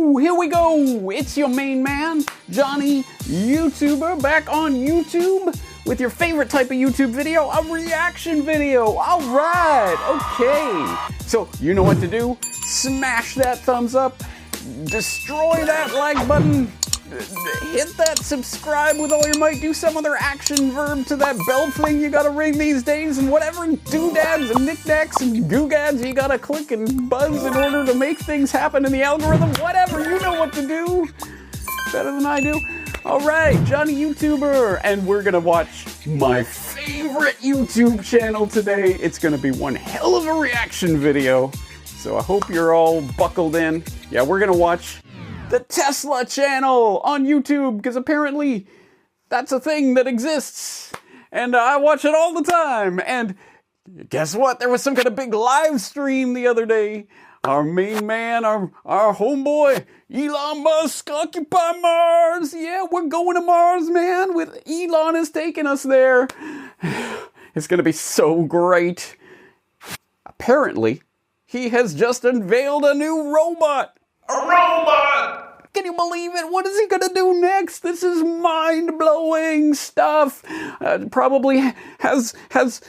Woo! Here we go! It's your main man, Johnny YouTuber, back on YouTube with your favorite type of YouTube video, a reaction video. Alright, okay. So, you know what to do. Smash that thumbs up, destroy that like button, hit that subscribe with all your might, do some other action verb to that bell thing you gotta ring these days, and whatever doodads and knickknacks and googads you gotta click and buzz in order to make things happen in the algorithm. Whatever, you know what to do. Better than I do. Alright, Johnny YouTuber, and we're gonna watch my favorite YouTube channel today. It's gonna be one hell of a reaction video, so I hope you're all buckled in. Yeah, we're gonna watch the Tesla channel on YouTube, because apparently that's a thing that exists, and I watch it all the time. And guess what? There was some kind of big live stream the other day. Our main man, our homeboy, Elon Musk, Occupy Mars. Yeah, we're going to Mars, man. With Elon is taking us there. It's gonna be so great. Apparently, he has just unveiled a new robot. A robot! Can you believe it? What is he gonna do next? This is mind-blowing stuff. Probably has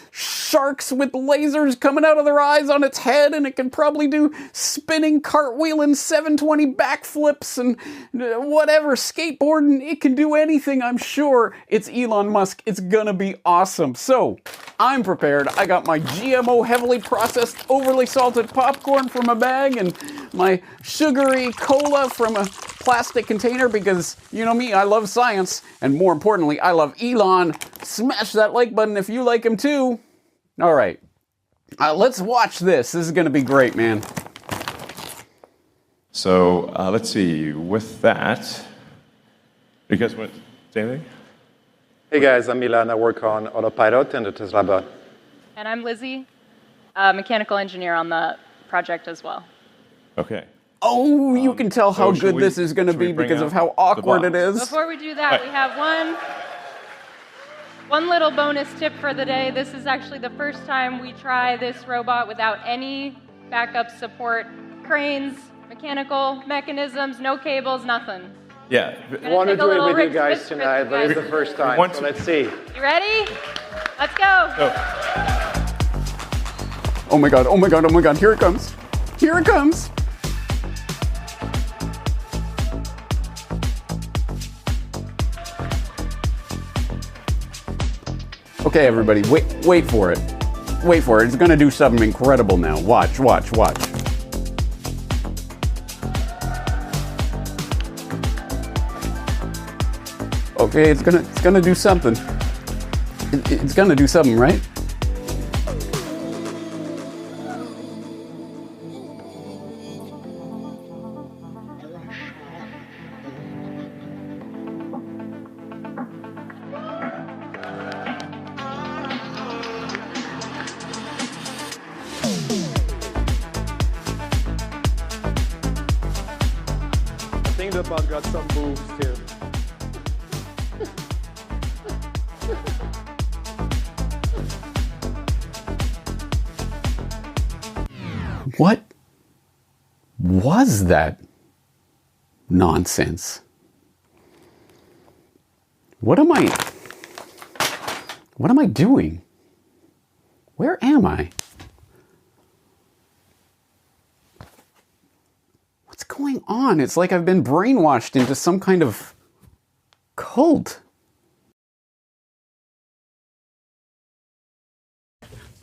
sharks with lasers coming out of their eyes on its head, and it can probably do spinning, cartwheeling, 720 backflips, and whatever, skateboarding. It can do anything, I'm sure. It's Elon Musk. It's gonna be awesome. So, I'm prepared. I got my GMO heavily processed, overly salted popcorn from a bag, and my sugary cola from a plastic container, because you know me, I love science, and more importantly, I love Elon. Smash that like button if you like him too. All right, let's watch this. This is gonna be great, man. So let's see. With that, you guys want to say anything? Hey guys, I'm Elon. I work on Autopilot and the Tesla bot. And I'm Lizzie, a mechanical engineer on the project as well. Okay. Oh, you can tell how good this is going to be because of how awkward it is. Before we do that, we have one little bonus tip for the day. This is actually the first time we try this robot without any backup support, cranes, mechanical mechanisms, no cables, nothing. Yeah. I want to do it with you guys tonight, but it's the first time, so let's see. You ready? Let's go. Oh my god, oh my god, oh my god, here it comes. Here it comes. Okay, everybody, wait for it. Wait for it. It's gonna do something incredible now. Watch, watch, watch. Okay, it's gonna do something. It's gonna do something, right? I think the bot got some moves too. What was that nonsense? What am I doing? Where am I? What's going on? It's like I've been brainwashed into some kind of cult.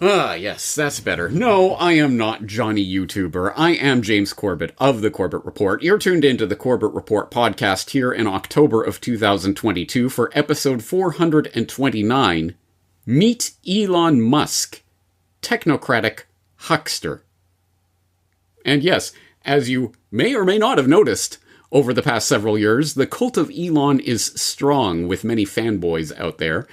Ah, yes, that's better. No, I am not Johnny YouTuber. I am James Corbett of the Corbett Report. You're tuned into the Corbett Report podcast here in October of 2022 for episode 429, Meet Elon Musk, Technocratic Huckster. And yes, as you may or may not have noticed, over the past several years, the cult of Elon is strong with many fanboys out there,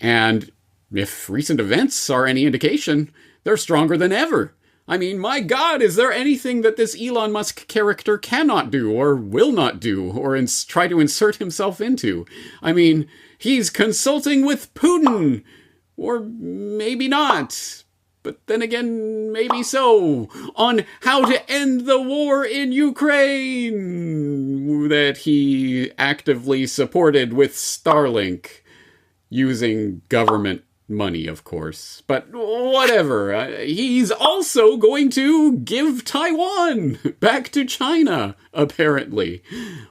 and if recent events are any indication, they're stronger than ever. I mean, my God, is there anything that this Elon Musk character cannot do, or will not do, or try to insert himself into? I mean, he's consulting with Putin, or maybe not. but then again, maybe so, on how to end the war in Ukraine that he actively supported with Starlink, using government money, of course. But whatever. He's also going to give Taiwan back to China, apparently.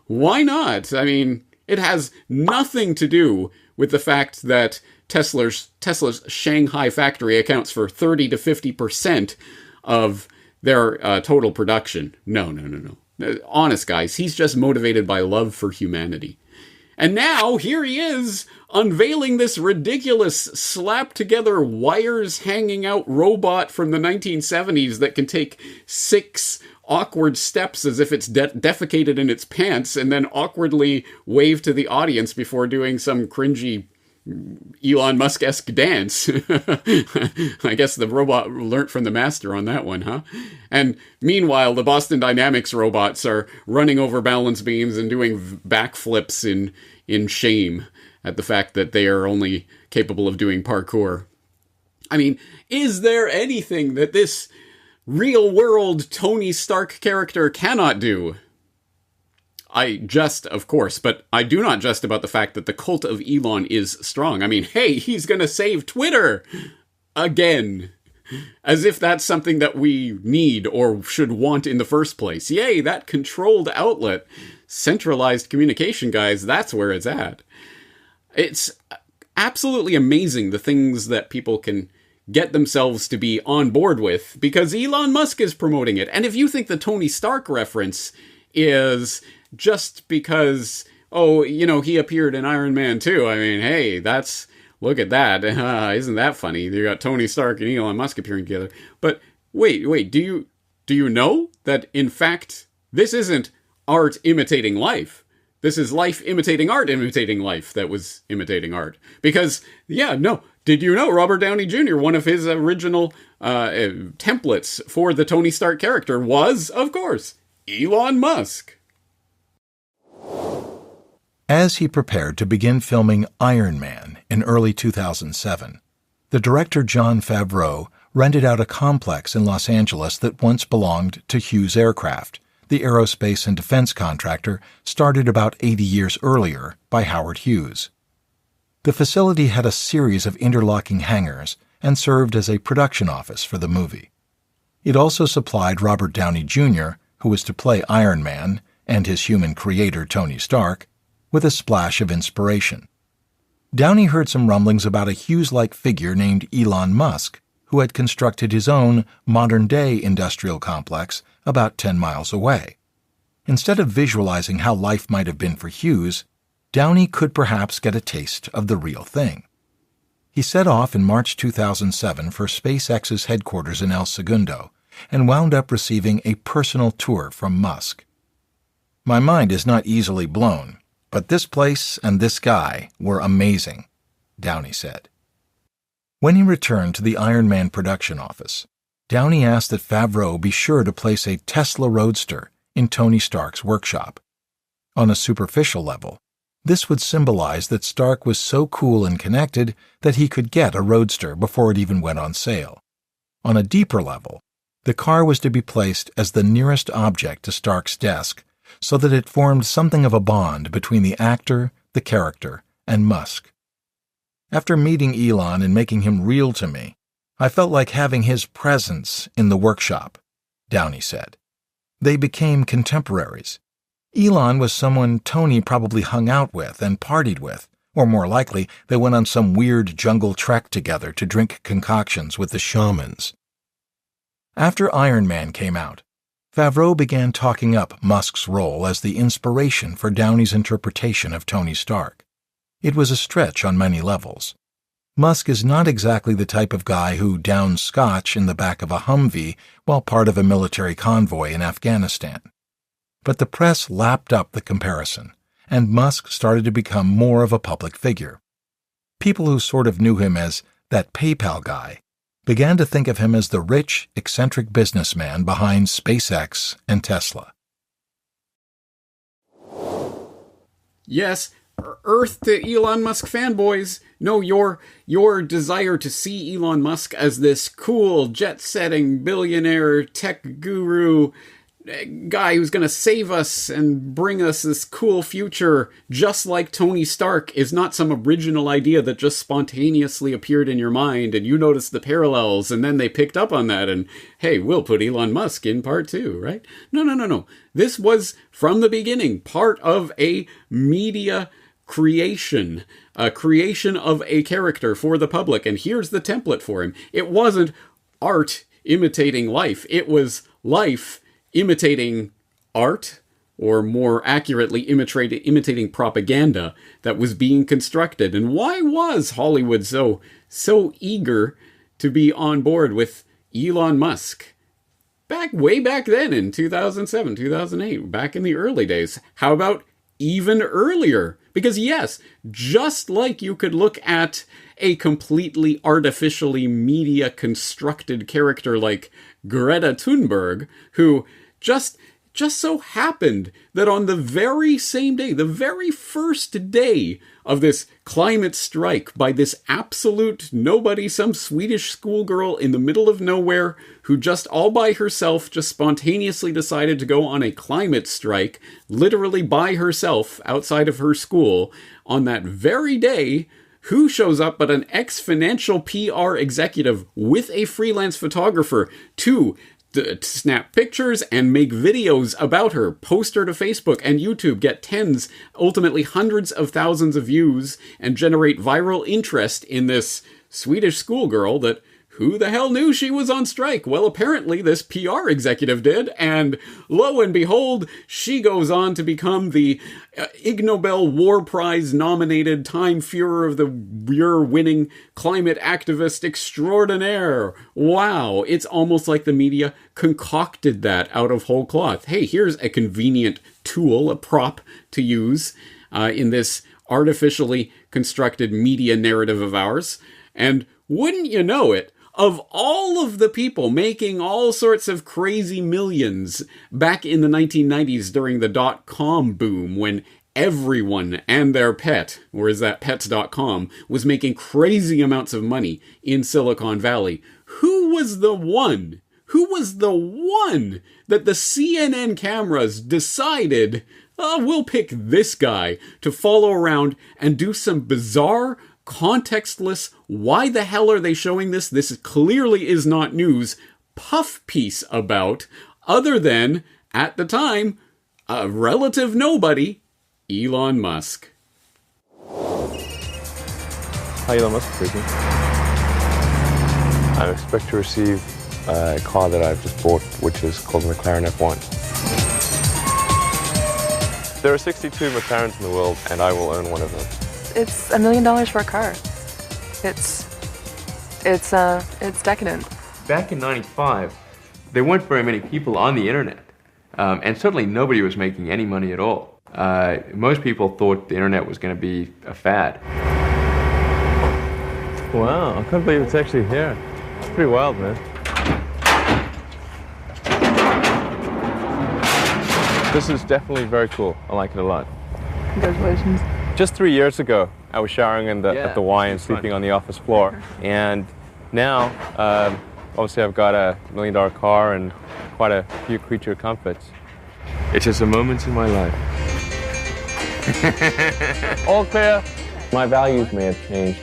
Why not? I mean, it has nothing to do with the fact that Tesla's Shanghai factory accounts for 30 to 50% of their total production. No. Honest, guys, he's just motivated by love for humanity. And now, here he is, unveiling this ridiculous slapped-together wires-hanging-out robot from the 1970s that can take 6 awkward steps as if it's defecated in its pants and then awkwardly wave to the audience before doing some cringy Elon Musk-esque dance. I guess the robot learnt from the master on that one, huh? And meanwhile, the Boston Dynamics robots are running over balance beams and doing backflips in shame at the fact that they are only capable of doing parkour. I mean, is there anything that this real-world Tony Stark character cannot do? I jest, of course, but I do not jest about the fact that the cult of Elon is strong. I mean, hey, he's gonna save Twitter! Again. As if that's something that we need or should want in the first place. Yay, that controlled outlet. Centralized communication, guys, that's where it's at. It's absolutely amazing the things that people can get themselves to be on board with, because Elon Musk is promoting it. And if you think the Tony Stark reference is just because, he appeared in Iron Man 2. I mean, hey, look at that. Isn't that funny? You got Tony Stark and Elon Musk appearing together. But wait, do you know that, in fact, this isn't art imitating life? This is life imitating art imitating life that was imitating art. Because, did you know Robert Downey Jr., one of his original templates for the Tony Stark character was, of course, Elon Musk. As he prepared to begin filming Iron Man in early 2007, the director Jon Favreau rented out a complex in Los Angeles that once belonged to Hughes Aircraft, the aerospace and defense contractor started about 80 years earlier by Howard Hughes. The facility had a series of interlocking hangars and served as a production office for the movie. It also supplied Robert Downey Jr., who was to play Iron Man, and his human creator Tony Stark, with a splash of inspiration. Downey heard some rumblings about a Hughes-like figure named Elon Musk, who had constructed his own modern-day industrial complex about 10 miles away. Instead of visualizing how life might have been for Hughes, Downey could perhaps get a taste of the real thing. He set off in March 2007 for SpaceX's headquarters in El Segundo and wound up receiving a personal tour from Musk. "My mind is not easily blown, but this place and this guy were amazing," Downey said. When he returned to the Iron Man production office, Downey asked that Favreau be sure to place a Tesla Roadster in Tony Stark's workshop. On a superficial level, this would symbolize that Stark was so cool and connected that he could get a Roadster before it even went on sale. On a deeper level, the car was to be placed as the nearest object to Stark's desk so that it formed something of a bond between the actor, the character, and Musk. "After meeting Elon and making him real to me, I felt like having his presence in the workshop," Downey said. They became contemporaries. Elon was someone Tony probably hung out with and partied with, or more likely, they went on some weird jungle trek together to drink concoctions with the shamans. After Iron Man came out, Favreau began talking up Musk's role as the inspiration for Downey's interpretation of Tony Stark. It was a stretch on many levels. Musk is not exactly the type of guy who downs scotch in the back of a Humvee while part of a military convoy in Afghanistan. But the press lapped up the comparison, and Musk started to become more of a public figure. People who sort of knew him as that PayPal guy began to think of him as the rich, eccentric businessman behind SpaceX and Tesla. Yes, Earth to Elon Musk fanboys. No, your desire to see Elon Musk as this cool, jet-setting, billionaire, tech guru guy who's going to save us and bring us this cool future, just like Tony Stark, is not some original idea that just spontaneously appeared in your mind and you noticed the parallels and then they picked up on that and, hey, we'll put Elon Musk in part 2, right? No. This was, from the beginning, part of a media creation, a creation of a character for the public. And here's the template for him. It wasn't art imitating life. It was life imitating art, or more accurately, imitating propaganda that was being constructed. And why was Hollywood so eager to be on board with Elon Musk? Way back then in 2007, 2008, back in the early days. How about even earlier? Because yes, just like you could look at a completely artificially media constructed character like Greta Thunberg, who just so happened that on the very same day, the very first day of this climate strike by this absolute nobody, some Swedish schoolgirl in the middle of nowhere who just all by herself just spontaneously decided to go on a climate strike, literally by herself outside of her school, on that very day, who shows up but an ex-financial PR executive with a freelance photographer to snap pictures and make videos about her, post her to Facebook and YouTube, get tens, ultimately hundreds of thousands of views, and generate viral interest in this Swedish schoolgirl that who the hell knew she was on strike? Well, apparently this PR executive did, and lo and behold, she goes on to become the Ig Nobel War Prize nominated Time Führer of the Year winning climate activist extraordinaire. Wow, it's almost like the media concocted that out of whole cloth. Hey, here's a convenient tool, a prop to use in this artificially constructed media narrative of ours. And wouldn't you know it, of all of the people making all sorts of crazy millions back in the 1990s during the dot-com boom, when everyone and their pet, or is that pets.com, was making crazy amounts of money in Silicon Valley, who was the one that the CNN cameras decided, we'll pick this guy to follow around and do some bizarre, contextless, why the hell are they showing this? This clearly is not news, puff piece about, other than, at the time, a relative nobody, Elon Musk. Hi, Elon Musk speaking. I expect to receive a car that I've just bought, which is called the McLaren F1. There are 62 McLarens in the world, and I will own one of them. It's $1 million for a car. It's decadent. Back in '95, there weren't very many people on the internet, and certainly nobody was making any money at all. Most people thought the internet was going to be a fad. Wow, I can't believe it's actually here. It's pretty wild, man. This is definitely very cool. I like it a lot. Congratulations. Just 3 years ago, I was showering at the Y and sleeping on the office floor. And now, obviously I've got a $1 million car and quite a few creature comforts. It's just a moment in my life. All clear. My values may have changed,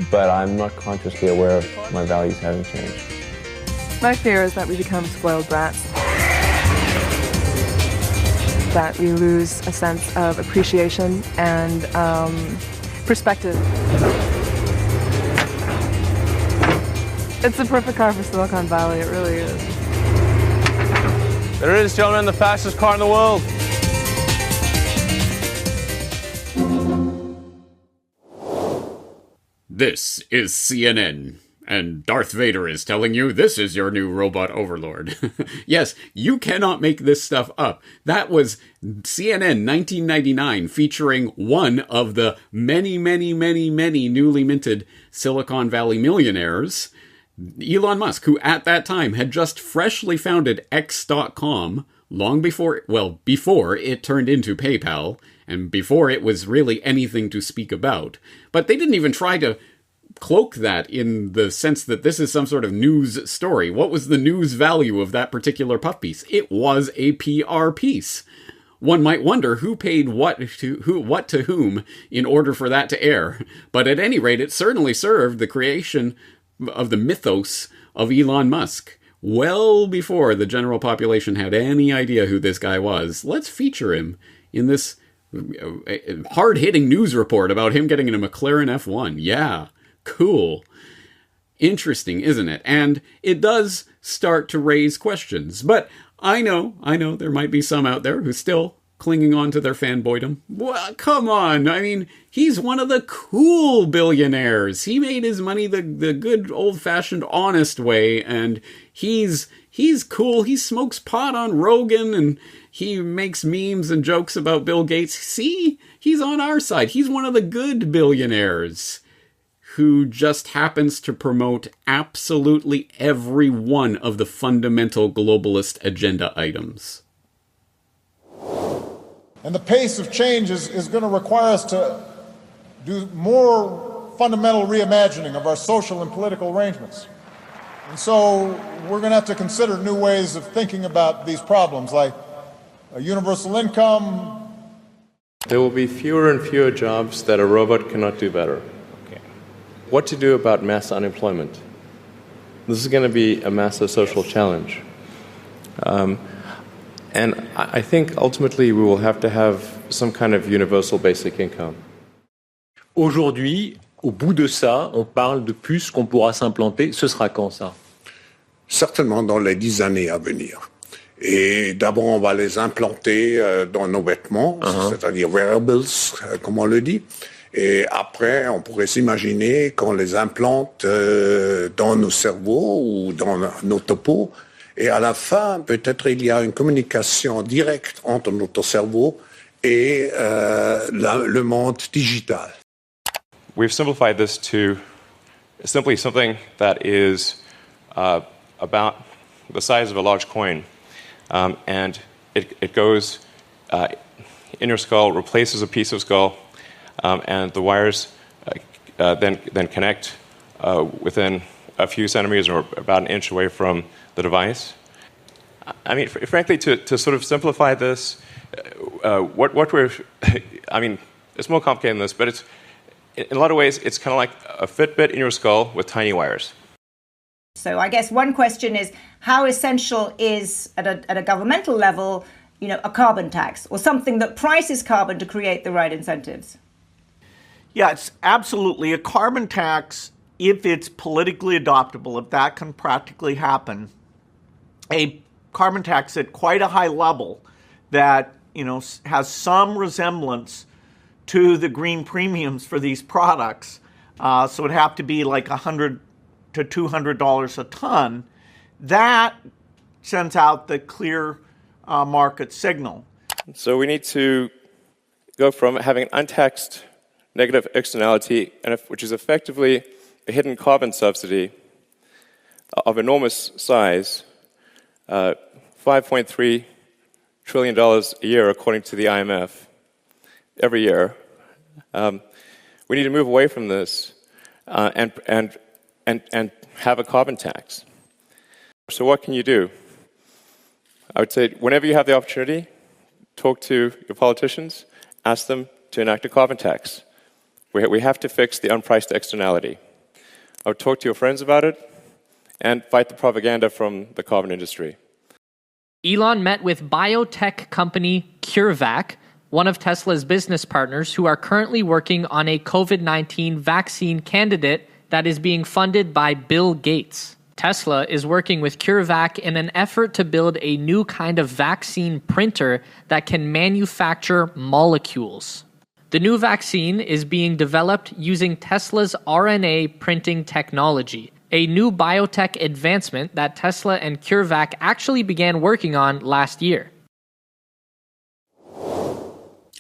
but I'm not consciously aware of my values having changed. My fear is that we become spoiled brats. That we lose a sense of appreciation and perspective. It's the perfect car for Silicon Valley, it really is. There it is, gentlemen, the fastest car in the world. This is CNN. And Darth Vader is telling you this is your new robot overlord. Yes, you cannot make this stuff up. That was CNN 1999 featuring one of the many newly minted Silicon Valley millionaires, Elon Musk, who at that time had just freshly founded X.com, long before it turned into PayPal, and before it was really anything to speak about. But they didn't even try to cloak that in the sense that this is some sort of news story. What was the news value of that particular puff piece? It was a PR piece. One might wonder who paid what to whom in order for that to air. But at any rate, it certainly served the creation of the mythos of Elon Musk. Well before the general population had any idea who this guy was. Let's feature him in this hard-hitting news report about him getting in a McLaren F1. Yeah, cool. Interesting, isn't it? And it does start to raise questions. But I know there might be some out there who's still clinging on to their fanboydom. Well, come on. I mean, he's one of the cool billionaires. He made his money the good old-fashioned honest way, and he's cool. He smokes pot on Rogan, and he makes memes and jokes about Bill Gates. See? He's on our side. He's one of the good billionaires who just happens to promote absolutely every one of the fundamental globalist agenda items. And the pace of change is going to require us to do more fundamental reimagining of our social and political arrangements. And so we're going to have to consider new ways of thinking about these problems, like a universal income. There will be fewer and fewer jobs that a robot cannot do better. Okay. What to do about mass unemployment? This is going to be a massive social challenge. And I think ultimately we will have to have some kind of universal basic income. Aujourd'hui, au bout de ça, on parle de puces qu'on pourra s'implanter. Ce sera quand ça? Certainement dans les 10 années à venir. Et d'abord, on va les implanter dans nos vêtements, c'est-à-dire wearables, comme on le dit. Et après, on pourrait s'imaginer qu'on les implante dans nos cerveaux ou dans nos topos. Et à la fin, peut-être il y a une communication directe entre notre cerveau et le monde digital. We've simplified this to simply something that is about the size of a large coin. And it goes in your skull, replaces a piece of skull, and the wires then connect within a few centimeters or about an inch away from the device. I mean, frankly, to sort of simplify this, what we're, I mean, it's more complicated than this, but it's, in a lot of ways, it's kind of like a Fitbit in your skull with tiny wires. So I guess one question is, how essential is, at a governmental level, a carbon tax or something that prices carbon to create the right incentives? Yeah, it's absolutely a carbon tax. If it's politically adoptable, if that can practically happen, a carbon tax at quite a high level that, has some resemblance to the green premiums for these products, so it'd have to be like $100 to $200 a ton, that sends out the clear market signal. So we need to go from having an untaxed negative externality, which is effectively a hidden carbon subsidy of enormous size, $5.3 trillion a year, according to the IMF, every year. We need to move away from this and have a carbon tax. So what can you do? I would say whenever you have the opportunity, talk to your politicians, ask them to enact a carbon tax. We have to fix the unpriced externality. I would talk to your friends about it and fight the propaganda from the carbon industry. Elon met with biotech company CureVac, one of Tesla's business partners, who are currently working on a COVID-19 vaccine candidate that is being funded by Bill Gates. Tesla is working with CureVac in an effort to build a new kind of vaccine printer that can manufacture molecules. The new vaccine is being developed using Tesla's RNA printing technology, a new biotech advancement that Tesla and CureVac actually began working on last year.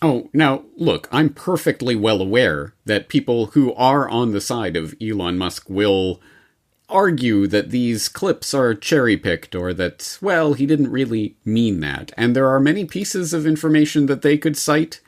Oh, now, look, I'm perfectly well aware that people who are on the side of Elon Musk will argue that these clips are cherry-picked or that, well, he didn't really mean that. And there are many pieces of information that they could cite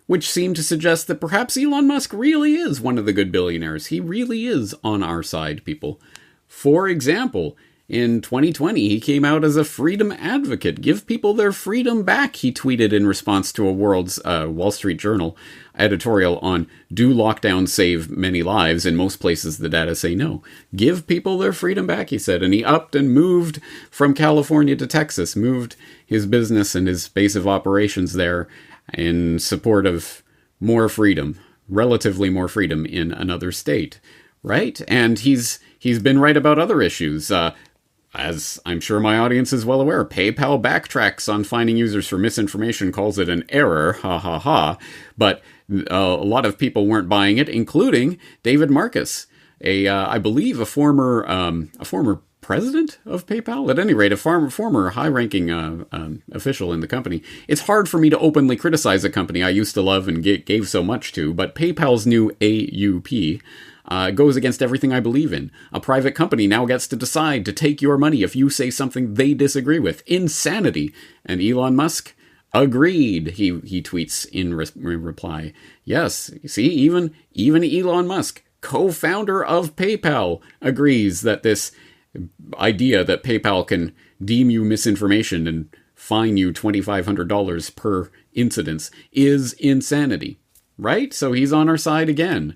which seem to suggest that perhaps Elon Musk really is one of the good billionaires. He really is on our side, people. For example, in 2020, he came out as a freedom advocate. Give people their freedom back, he tweeted in response to a Wall Street Journal editorial on do lockdowns save many lives? In most places, the data say no. Give people their freedom back, he said. And he upped and moved from California to Texas, moved his business and his base of operations there in support of more freedom, relatively more freedom in another state, right? And he's been right about other issues. As I'm sure my audience is well aware, PayPal backtracks on finding users for misinformation, calls it an error, ha ha ha. But a lot of people weren't buying it, including David Marcus, I believe a former president of PayPal, at any rate, a former high-ranking official in the company. It's hard for me to openly criticize a company I used to love and gave so much to, but PayPal's new AUP goes against everything I believe in. A private company now gets to decide to take your money if you say something they disagree with. Insanity. And Elon Musk agreed, he tweets in reply. Yes, see, even Elon Musk, co-founder of PayPal, agrees that this idea that PayPal can deem you misinformation and fine you $2,500 per incidence is insanity, right? So he's on our side again.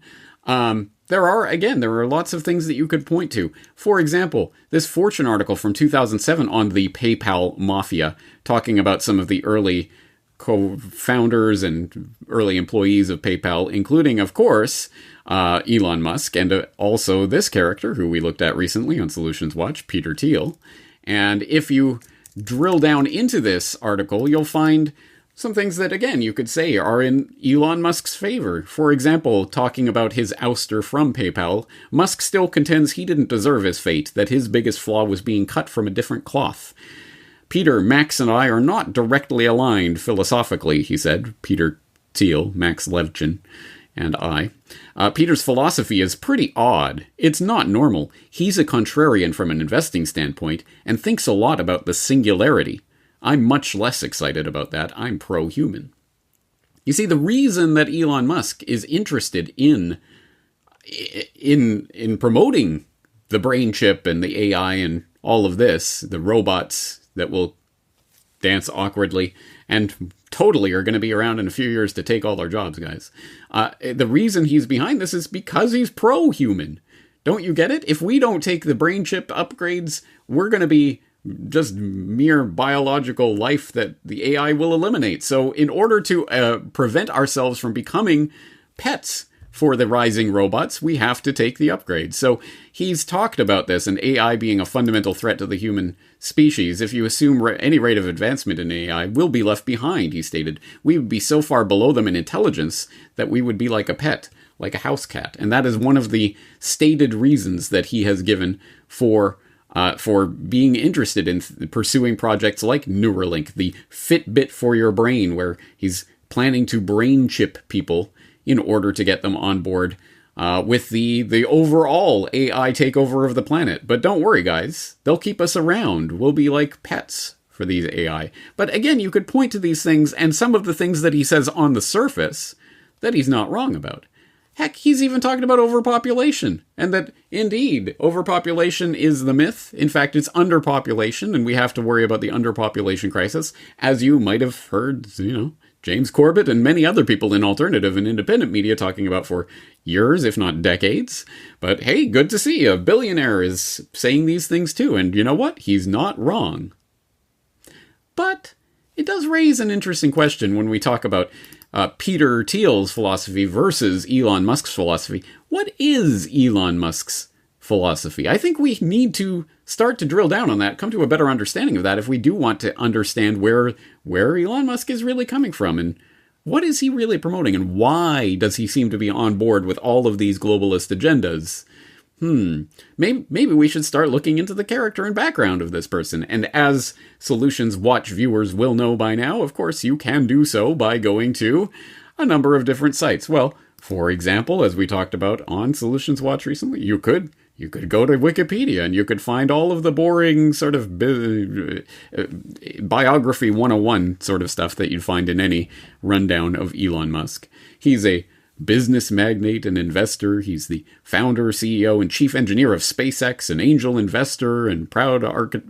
There are lots of things that you could point to. For example, this Fortune article from 2007 on the PayPal mafia, talking about some of the early co-founders and early employees of PayPal, including, of course, Elon Musk, and also this character who we looked at recently on Solutions Watch, Peter Thiel. And if you drill down into this article, you'll find some things that, again, you could say are in Elon Musk's favor. For example, talking about his ouster from PayPal, Musk still contends he didn't deserve his fate, that his biggest flaw was being cut from a different cloth. Peter, Max, and I are not directly aligned philosophically, he said. Peter Thiel, Max Levchin, and I. Peter's philosophy is pretty odd. It's not normal. He's a contrarian from an investing standpoint and thinks a lot about the singularity. I'm much less excited about that. I'm pro-human. You see, the reason that Elon Musk is interested in promoting the brain chip and the AI and all of this, the robots that will dance awkwardly and totally are going to be around in a few years to take all our jobs, guys. The reason he's behind this is because he's pro-human. Don't you get it? If we don't take the brain chip upgrades, we're going to be just mere biological life that the AI will eliminate. So in order to prevent ourselves from becoming pets for the rising robots, we have to take the upgrade. So he's talked about this, and AI being a fundamental threat to the human species. If you assume any rate of advancement in AI will be left behind, he stated. We would be so far below them in intelligence that we would be like a pet, like a house cat. And that is one of the stated reasons that he has given for being interested in pursuing projects like Neuralink, the Fitbit for your brain, where he's planning to brain chip people in order to get them on board with the overall AI takeover of the planet. But don't worry, guys. They'll keep us around. We'll be like pets for these AI. But again, you could point to these things and some of the things that he says on the surface that he's not wrong about. Heck, he's even talking about overpopulation, and that, indeed, overpopulation is the myth. In fact, it's underpopulation, and we have to worry about the underpopulation crisis, as you might have heard, James Corbett and many other people in alternative and independent media talking about for years, if not decades. But hey, good to see a billionaire is saying these things too, and you know what? He's not wrong. But it does raise an interesting question when we talk about Peter Thiel's philosophy versus Elon Musk's philosophy. What is Elon Musk's philosophy? I think we need to start to drill down on that, come to a better understanding of that if we do want to understand where Elon Musk is really coming from and what is he really promoting and why does he seem to be on board with all of these globalist agendas. Maybe we should start looking into the character and background of this person. And as Solutions Watch viewers will know by now, of course, you can do so by going to a number of different sites. Well, for example, as we talked about on Solutions Watch recently, you could You could go to Wikipedia and you could find all of the boring sort of biography 101 sort of stuff that you'd find in any rundown of Elon Musk. He's a business magnate and investor. He's the founder, CEO, and chief engineer of SpaceX, an angel investor, and proud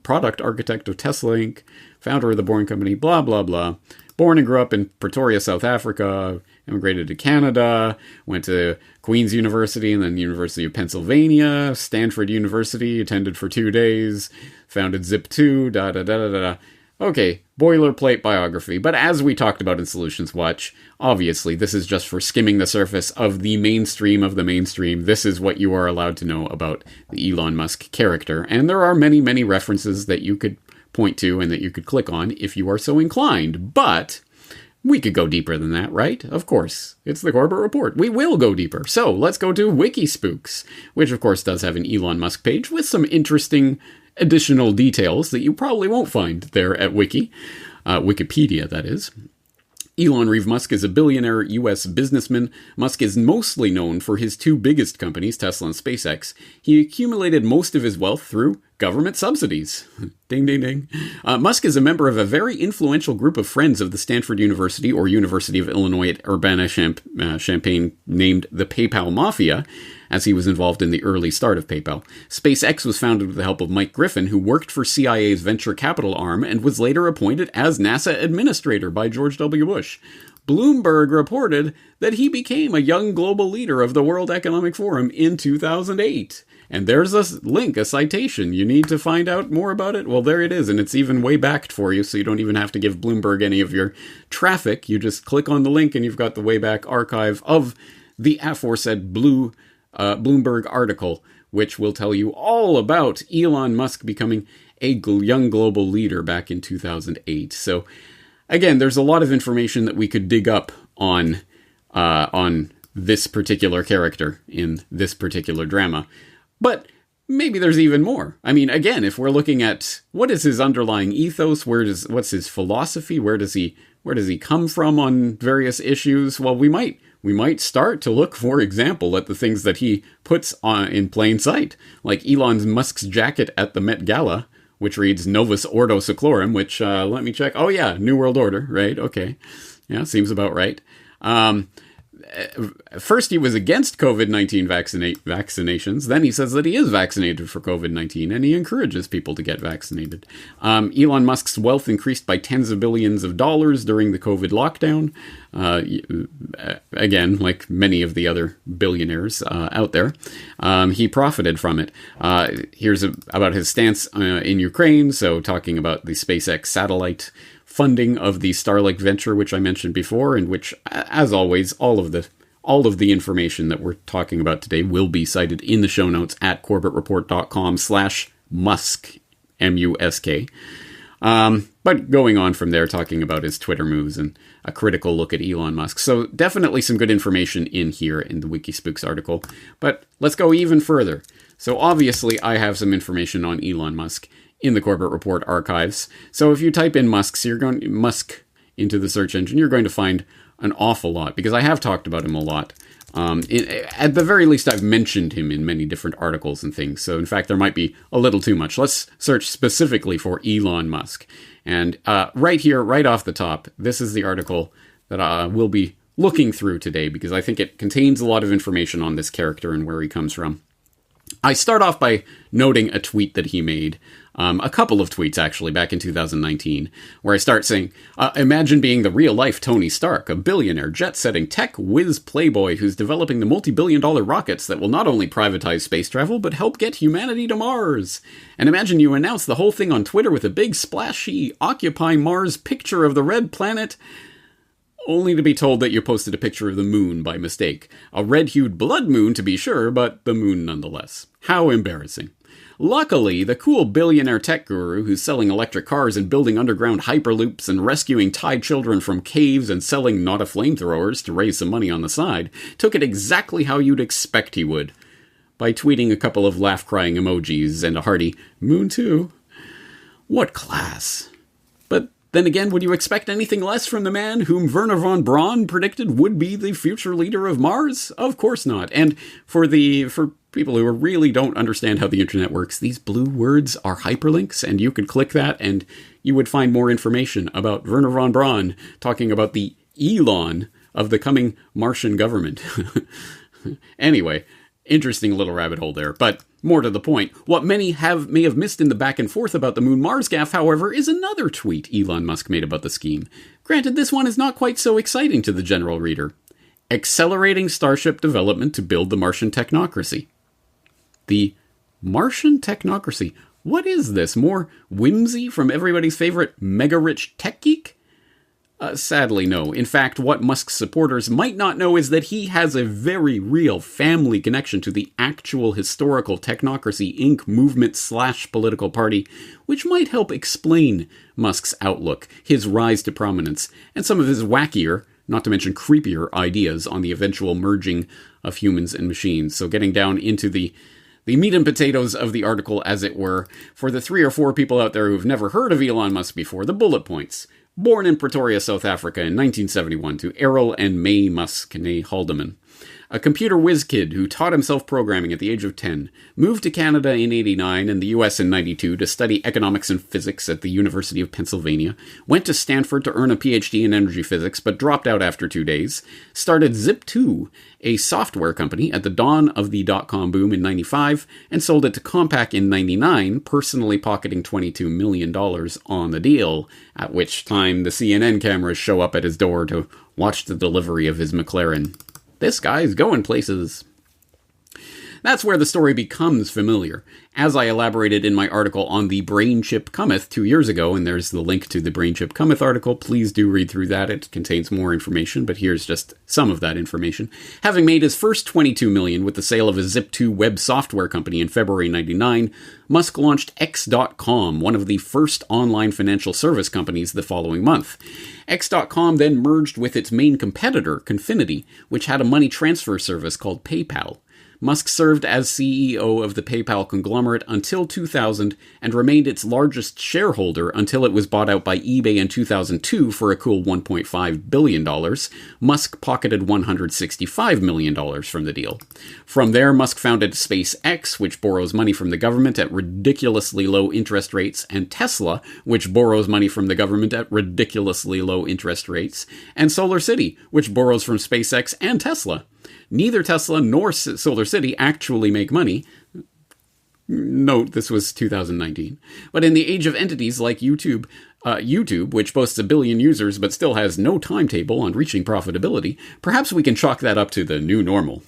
product architect of Tesla Inc., founder of the Boring Company, blah, blah, blah. Born and grew up in Pretoria, South Africa, immigrated to Canada, went to Queen's University and then University of Pennsylvania, Stanford University, attended for 2 days, founded Zip2, da-da-da-da-da. Okay, boilerplate biography, but as we talked about in Solutions Watch, obviously this is just for skimming the surface of the mainstream of the mainstream. This is what you are allowed to know about the Elon Musk character, and there are many, many references that you could point to and that you could click on if you are so inclined, but we could go deeper than that, right? Of course. It's the Corbett Report. We will go deeper. So let's go to Wikispooks, which of course does have an Elon Musk page with some interesting additional details that you probably won't find there at Wikipedia, that is. Elon Reeve Musk is a billionaire U.S. businessman. Musk is mostly known for his two biggest companies, Tesla and SpaceX. He accumulated most of his wealth through government subsidies. Ding, ding, ding. Musk is a member of a very influential group of friends of the Stanford University or University of Illinois at Urbana-Champaign named the PayPal Mafia, as he was involved in the early start of PayPal. SpaceX was founded with the help of Mike Griffin, who worked for CIA's venture capital arm and was later appointed as NASA administrator by George W. Bush. Bloomberg reported that he became a young global leader of the World Economic Forum in 2008. And there's a link, a citation. You need to find out more about it? Well, there it is, and it's even way backed for you, so you don't even have to give Bloomberg any of your traffic. You just click on the link, and you've got the way back archive of the aforesaid Bloomberg article, which will tell you all about Elon Musk becoming a young global leader back in 2008. So, again, there's a lot of information that we could dig up on this particular character in this particular drama. But maybe there's even more. I mean, again, if we're looking at what is his underlying ethos, what's his philosophy, where does he come from on various issues? Well, we might start to look, for example, at the things that he puts on in plain sight, like Elon Musk's jacket at the Met Gala, which reads Novus Ordo Seclorum, which, let me check. Oh yeah, New World Order, right? Okay. Yeah, seems about right. First, he was against COVID-19 vaccinations. Then he says that he is vaccinated for COVID-19, and he encourages people to get vaccinated. Elon Musk's wealth increased by tens of billions of dollars during the COVID lockdown. Again, like many of the other billionaires out there, he profited from it. Here's about his stance in Ukraine, so talking about the SpaceX satellite funding of the Starlink venture, which I mentioned before, and which, as always, all of the information that we're talking about today will be cited in the show notes at corbettreport.com/Musk, M-U-S-K. But going on from there, talking about his Twitter moves and a critical look at Elon Musk. So definitely some good information in here in the Wikispooks article. But let's go even further. So obviously I have some information on Elon Musk in the Corbett Report archives. So if you type in Musk into the search engine, you're going to find an awful lot, because I have talked about him a lot. At the very least, I've mentioned him in many different articles and things. So in fact, there might be a little too much. Let's search specifically for Elon Musk. And right here, right off the top, this is the article that we'll be looking through today, because I think it contains a lot of information on this character and where he comes from. I start off by noting a tweet that he made, a couple of tweets actually, back in 2019, where I start saying, imagine being the real-life Tony Stark, a billionaire, jet-setting tech whiz playboy who's developing the multi-billion-dollar rockets that will not only privatize space travel, but help get humanity to Mars. And imagine you announce the whole thing on Twitter with a big splashy Occupy Mars picture of the red planet, only to be told that you posted a picture of the moon by mistake. A red-hued blood moon, to be sure, but the moon nonetheless. How embarrassing. Luckily, the cool billionaire tech guru who's selling electric cars and building underground hyperloops and rescuing Thai children from caves and selling not a flamethrowers to raise some money on the side took it exactly how you'd expect he would, by tweeting a couple of laugh-crying emojis and a hearty, "Moon too." What class. But then again, would you expect anything less from the man whom Wernher von Braun predicted would be the future leader of Mars? Of course not. And for people who really don't understand how the internet works, these blue words are hyperlinks, and you could click that and you would find more information about Wernher von Braun talking about the Elon of the coming Martian government. Anyway, interesting little rabbit hole there, but more to the point, what many may have missed in the back and forth about the Moon-Mars gaffe, however, is another tweet Elon Musk made about the scheme. Granted, this one is not quite so exciting to the general reader. Accelerating Starship development to build the Martian technocracy. The Martian technocracy. What is this? More whimsy from everybody's favorite mega-rich tech geek? Sadly, no. In fact, what Musk's supporters might not know is that he has a very real family connection to the actual historical Technocracy Inc. movement/political party, which might help explain Musk's outlook, his rise to prominence, and some of his wackier, not to mention creepier, ideas on the eventual merging of humans and machines. So getting down into the meat and potatoes of the article, as it were, for the 3 or 4 people out there who've never heard of Elon Musk before, the bullet points. Born in Pretoria, South Africa in 1971 to Errol and May Musk, née Haldeman. A computer whiz kid who taught himself programming at the age of 10, moved to Canada in 89 and the US in 92 to study economics and physics at the University of Pennsylvania, went to Stanford to earn a PhD in energy physics but dropped out after 2 days, started Zip2, a software company at the dawn of the dot-com boom in 95, and sold it to Compaq in 99, personally pocketing $22 million on the deal, at which time the CNN cameras show up at his door to watch the delivery of his McLaren. This guy's going places. That's where the story becomes familiar. As I elaborated in my article on the Brain Chip Cometh 2 years ago, and there's the link to the Brain Chip Cometh article, please do read through that. It contains more information, but here's just some of that information. Having made his first $22 million with the sale of a Zip2 web software company in February 99, Musk launched X.com, one of the first online financial service companies, the following month. X.com then merged with its main competitor, Confinity, which had a money transfer service called PayPal. Musk served as CEO of the PayPal conglomerate until 2000 and remained its largest shareholder until it was bought out by eBay in 2002 for a cool $1.5 billion. Musk pocketed $165 million from the deal. From there, Musk founded SpaceX, which borrows money from the government at ridiculously low interest rates, and Tesla, which borrows money from the government at ridiculously low interest rates, and SolarCity, which borrows from SpaceX and Tesla. Neither Tesla nor SolarCity actually make money. Note, this was 2019. But in the age of entities like YouTube, which boasts 1 billion users but still has no timetable on reaching profitability, perhaps we can chalk that up to the new normal.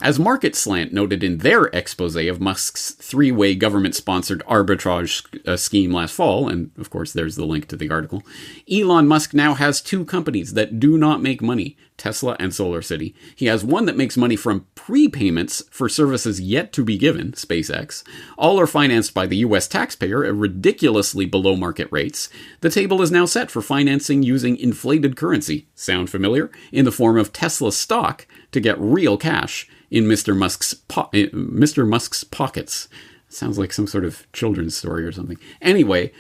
As Market Slant noted in their expose of Musk's 3-way government-sponsored arbitrage scheme last fall, and of course there's the link to the article, Elon Musk now has 2 companies that do not make money, Tesla and SolarCity. He has one that makes money from prepayments for services yet to be given, SpaceX. All are financed by the US taxpayer at ridiculously below market rates. The table is now set for financing using inflated currency, sound familiar? In the form of Tesla stock to get real cash in Mr. Musk's pockets. Sounds like some sort of children's story or something. Anyway,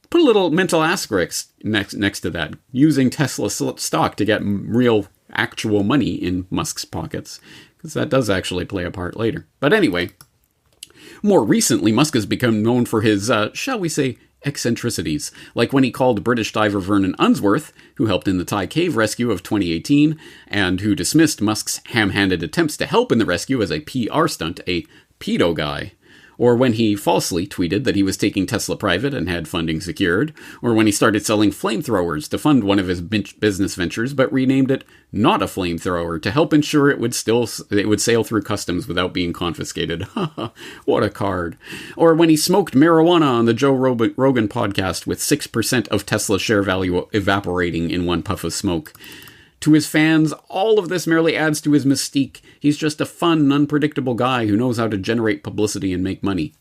put a little mental asterisk next to that, using Tesla stock to get real, actual money in Musk's pockets, because that does actually play a part later. But anyway, more recently, Musk has become known for his, shall we say, eccentricities, like when he called British diver Vernon Unsworth, who helped in the Thai cave rescue of 2018, and who dismissed Musk's ham-handed attempts to help in the rescue as a PR stunt, a pedo guy. Or when he falsely tweeted that he was taking Tesla private and had funding secured, or when he started selling flamethrowers to fund one of his business ventures but renamed it Not a Flamethrower to help ensure it would sail through customs without being confiscated. What a card. Or when he smoked marijuana on the Joe Rogan podcast with 6% of Tesla's share value evaporating in one puff of smoke. To his fans, all of this merely adds to his mystique. He's just a fun, unpredictable guy who knows how to generate publicity and make money.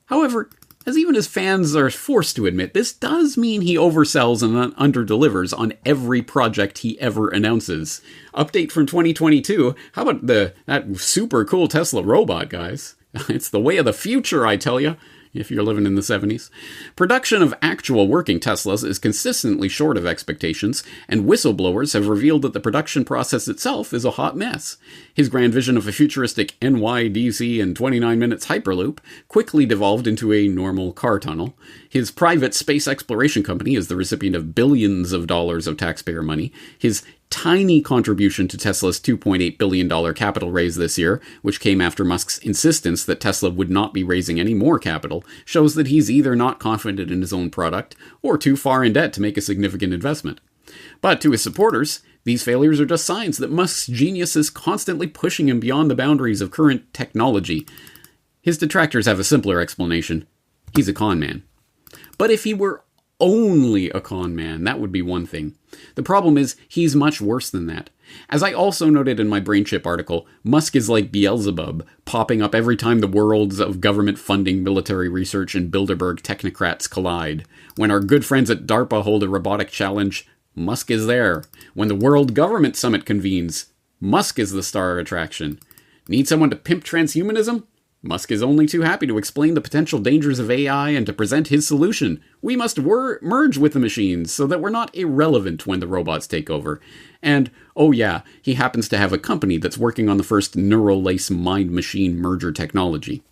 However, as even his fans are forced to admit, this does mean he oversells and underdelivers on every project he ever announces. Update from 2022, how about that super cool Tesla robot, guys? It's the way of the future, I tell you. if you're living in the 70s. Production of actual working Teslas is consistently short of expectations, and whistleblowers have revealed that the production process itself is a hot mess. His grand vision of a futuristic NYDC in 29 minutes Hyperloop quickly devolved into a normal car tunnel. His private space exploration company is the recipient of billions of dollars of taxpayer money. His tiny contribution to Tesla's $2.8 billion capital raise this year, which came after Musk's insistence that Tesla would not be raising any more capital, shows that he's either not confident in his own product or too far in debt to make a significant investment. But to his supporters, these failures are just signs that Musk's genius is constantly pushing him beyond the boundaries of current technology. His detractors have a simpler explanation. He's a con man. But if he were only a con man, that would be one thing. The problem is, he's much worse than that. As I also noted in my BrainChip article, Musk is like Beelzebub, popping up every time the worlds of government funding, military research, and Bilderberg technocrats collide. When our good friends at DARPA hold a robotic challenge, Musk is there. When the World Government Summit convenes, Musk is the star attraction. Need someone to pimp transhumanism? Musk is only too happy to explain the potential dangers of AI and to present his solution. We must merge with the machines so that we're not irrelevant when the robots take over. And, oh yeah, he happens to have a company that's working on the first neural lace mind-machine merger technology.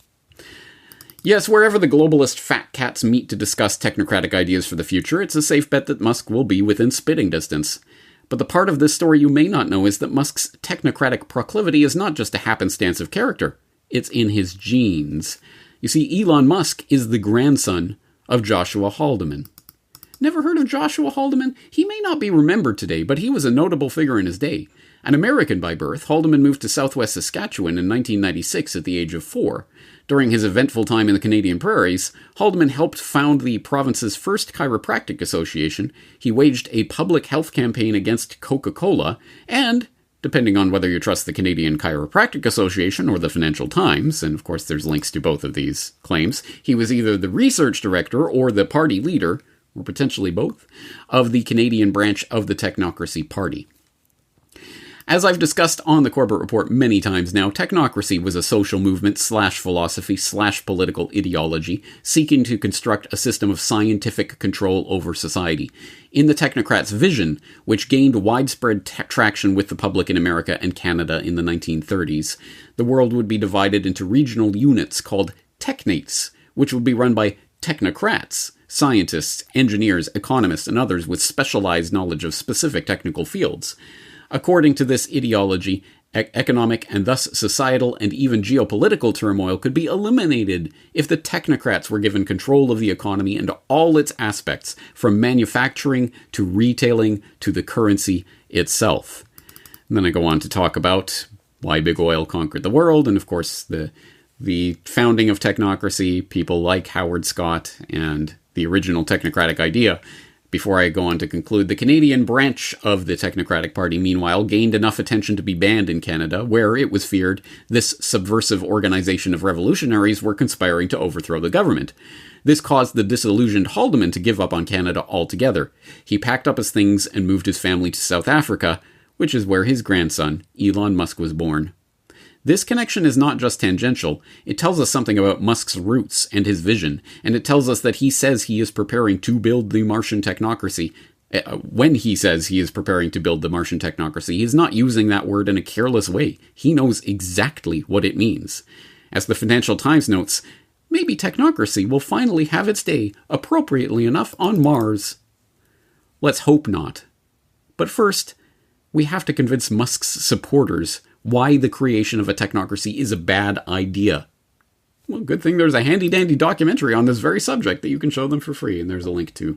Yes, wherever the globalist fat cats meet to discuss technocratic ideas for the future, it's a safe bet that Musk will be within spitting distance. But the part of this story you may not know is that Musk's technocratic proclivity is not just a happenstance of character. It's in his genes. You see, Elon Musk is the grandson of Joshua Haldeman. Never heard of Joshua Haldeman? He may not be remembered today, but he was a notable figure in his day. An American by birth, Haldeman moved to southwest Saskatchewan in 1996 at the age of 4. During his eventful time in the Canadian prairies, Haldeman helped found the province's first chiropractic association. He waged a public health campaign against Coca-Cola, and depending on whether you trust the Canadian Chiropractic Association or the Financial Times, and of course there's links to both of these claims, he was either the research director or the party leader, or potentially both, of the Canadian branch of the Technocracy Party. As I've discussed on the Corbett Report many times now, technocracy was a social movement /philosophy /political ideology seeking to construct a system of scientific control over society. In the technocrats' vision, which gained widespread traction with the public in America and Canada in the 1930s, the world would be divided into regional units called technates, which would be run by technocrats, scientists, engineers, economists, and others with specialized knowledge of specific technical fields. According to this ideology, economic and thus societal and even geopolitical turmoil could be eliminated if the technocrats were given control of the economy and all its aspects, from manufacturing to retailing to the currency itself. And then I go on to talk about why big oil conquered the world, and of course the founding of technocracy, people like Howard Scott, and the original technocratic idea. Before I go on to conclude, the Canadian branch of the Technocratic Party, meanwhile, gained enough attention to be banned in Canada, where it was feared this subversive organization of revolutionaries were conspiring to overthrow the government. This caused the disillusioned Haldeman to give up on Canada altogether. He packed up his things and moved his family to South Africa, which is where his grandson, Elon Musk, was born. This connection is not just tangential. It tells us something about Musk's roots and his vision, and it tells us that he says he is preparing to build the Martian technocracy. When he says he is preparing to build the Martian technocracy, he is not using that word in a careless way. He knows exactly what it means. As the Financial Times notes, maybe technocracy will finally have its day, appropriately enough, on Mars. Let's hope not. But first, we have to convince Musk's supporters why the creation of a technocracy is a bad idea. Well, good thing there's a handy-dandy documentary on this very subject that you can show them for free, and there's a link to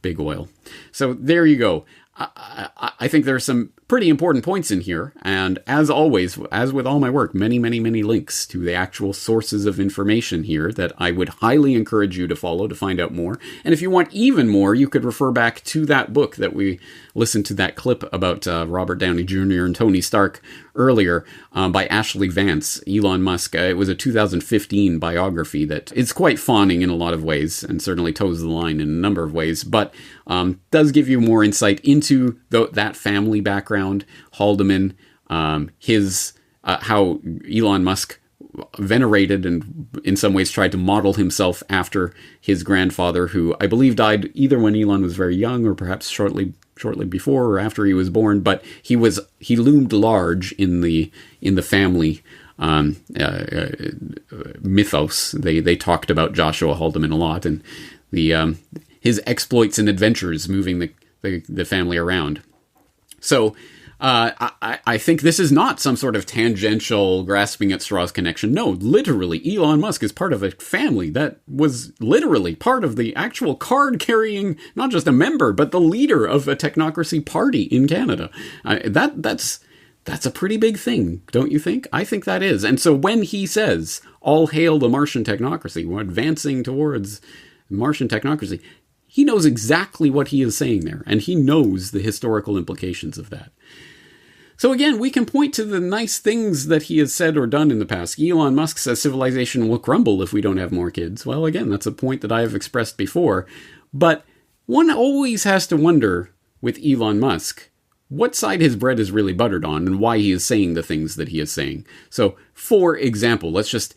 Big Oil. So there you go. I think there are some pretty important points in here, and as always, as with all my work, many links to the actual sources of information here that I would highly encourage you to follow to find out more. And if you want even more, you could refer back to that book that we listened to, that clip about Robert Downey Jr. and Tony Stark earlier, by Ashley Vance, Elon Musk. It was a 2015 biography that is quite fawning in a lot of ways, and certainly toes the line in a number of ways, but does give you more insight into that family background, Haldeman, how Elon Musk venerated and in some ways tried to model himself after his grandfather, who I believe died either when Elon was very young or perhaps shortly before or after he was born. But he loomed large in the family mythos. They talked about Joshua Haldeman a lot, and his exploits and adventures moving the family around. So I think this is not some sort of tangential grasping at straws connection. No, literally, Elon Musk is part of a family that was literally part of the actual card-carrying, not just a member, but the leader of a technocracy party in Canada. That's a pretty big thing, don't you think? I think that is. And so when he says, all hail the Martian technocracy, we're advancing towards Martian technocracy, he knows exactly what he is saying there, and he knows the historical implications of that. So again, we can point to the nice things that he has said or done in the past. Elon Musk says civilization will crumble if we don't have more kids. Well, again, that's a point that I have expressed before. But one always has to wonder with Elon Musk what side his bread is really buttered on and why he is saying the things that he is saying. So, for example, let's just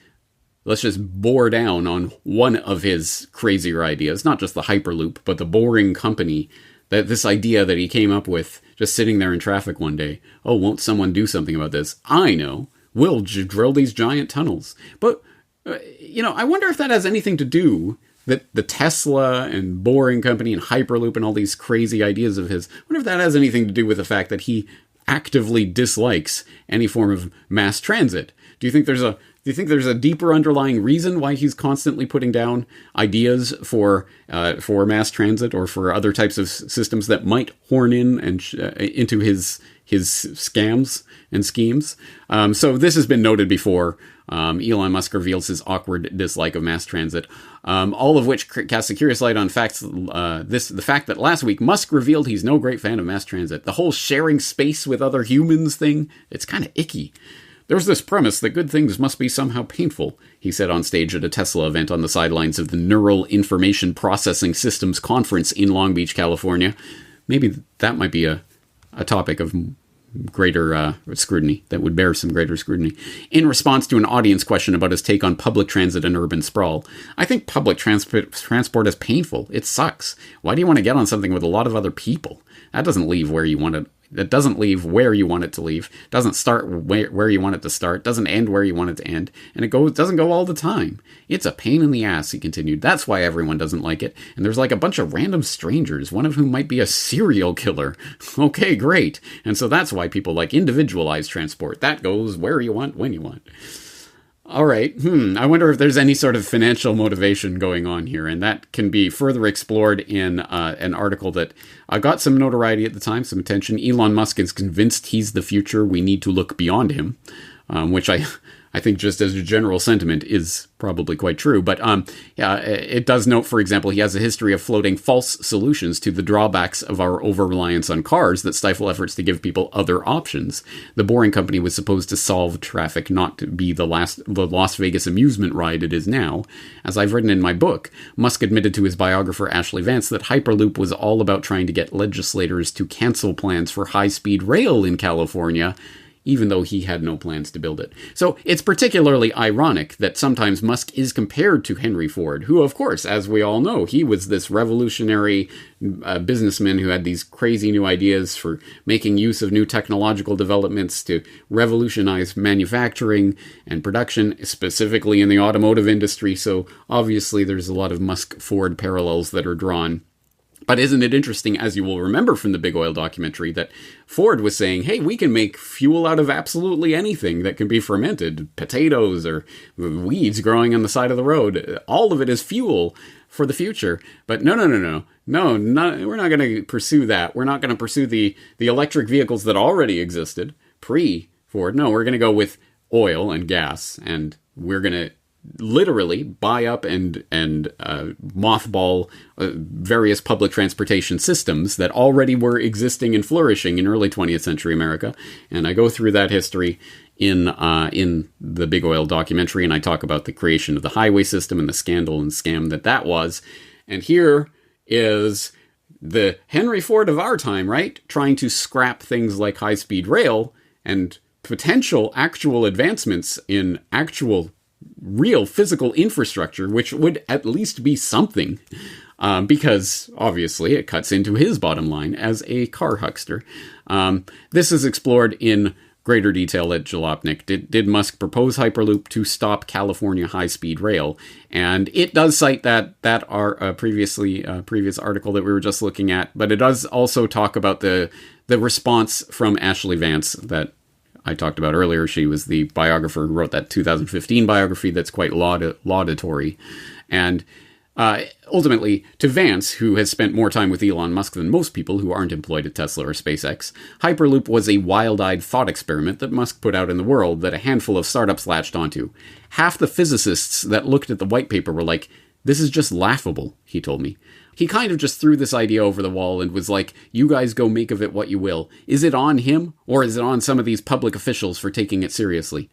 bore down on one of his crazier ideas, not just the Hyperloop, but the Boring Company, that this idea that he came up with just sitting there in traffic one day. Oh, won't someone do something about this? I know. We'll drill these giant tunnels. But, I wonder if that has anything to do that the Tesla and Boring Company and Hyperloop and all these crazy ideas of his, I wonder if that has anything to do with the fact that he actively dislikes any form of mass transit. Do you think there's a deeper underlying reason why he's constantly putting down ideas for mass transit or for other types of systems that might horn in and into his scams and schemes? So this has been noted before. Elon Musk reveals his awkward dislike of mass transit, all of which casts a curious light on the fact that last week Musk revealed he's no great fan of mass transit. The whole sharing space with other humans thing, it's kind of icky. There's this premise that good things must be somehow painful, he said on stage at a Tesla event on the sidelines of the Neural Information Processing Systems Conference in Long Beach, California. Maybe that might be a topic of greater scrutiny, that would bear some greater scrutiny. In response to an audience question about his take on public transit and urban sprawl, I think public transport is painful. It sucks. Why do you want to get on something with a lot of other people? That doesn't leave where you want it. That doesn't leave where you want it to leave. Doesn't start where you want it to start. Doesn't end where you want it to end. And it doesn't go all the time. It's a pain in the ass, he continued. That's why everyone doesn't like it. And there's like a bunch of random strangers, one of whom might be a serial killer. Okay, great. And so that's why people like individualized transport. That goes where you want, when you want. All right. I wonder if there's any sort of financial motivation going on here, and that can be further explored in an article that got some notoriety at the time, some attention. Elon Musk is convinced he's the future. We need to look beyond him, which I think just as a general sentiment is probably quite true. But it does note, for example, he has a history of floating false solutions to the drawbacks of our over-reliance on cars that stifle efforts to give people other options. The Boring Company was supposed to solve traffic, not to be the Las Vegas amusement ride it is now. As I've written in my book, Musk admitted to his biographer Ashley Vance that Hyperloop was all about trying to get legislators to cancel plans for high-speed rail in California, even though he had no plans to build it. So it's particularly ironic that sometimes Musk is compared to Henry Ford, who, of course, as we all know, he was this revolutionary businessman who had these crazy new ideas for making use of new technological developments to revolutionize manufacturing and production, specifically in the automotive industry. So obviously there's a lot of Musk-Ford parallels that are drawn. But isn't it interesting, as you will remember from the Big Oil documentary, that Ford was saying, hey, we can make fuel out of absolutely anything that can be fermented, potatoes or weeds growing on the side of the road. All of it is fuel for the future. But no, we're not going to pursue that. We're not going to pursue the electric vehicles that already existed pre-Ford. No, we're going to go with oil and gas, and we're going to literally buy up and mothball various public transportation systems that already were existing and flourishing in early 20th century America. And I go through that history in the Big Oil documentary, and I talk about the creation of the highway system and the scandal and scam that was. And here is the Henry Ford of our time, right? Trying to scrap things like high-speed rail and potential actual advancements in actual real physical infrastructure, which would at least be something, because obviously it cuts into his bottom line as a car huckster. This is explored in greater detail at Jalopnik. Did Musk propose Hyperloop to stop California high-speed rail? And it does cite that previous article that we were just looking at, but it does also talk about the response from Ashley Vance that I talked about earlier. She was the biographer who wrote that 2015 biography that's quite laudatory. And ultimately, to Vance, who has spent more time with Elon Musk than most people who aren't employed at Tesla or SpaceX, Hyperloop was a wild-eyed thought experiment that Musk put out in the world that a handful of startups latched onto. Half the physicists that looked at the white paper were like, "This is just laughable," he told me. He kind of just threw this idea over the wall and was like, "You guys go make of it what you will." Is it on him, or is it on some of these public officials for taking it seriously?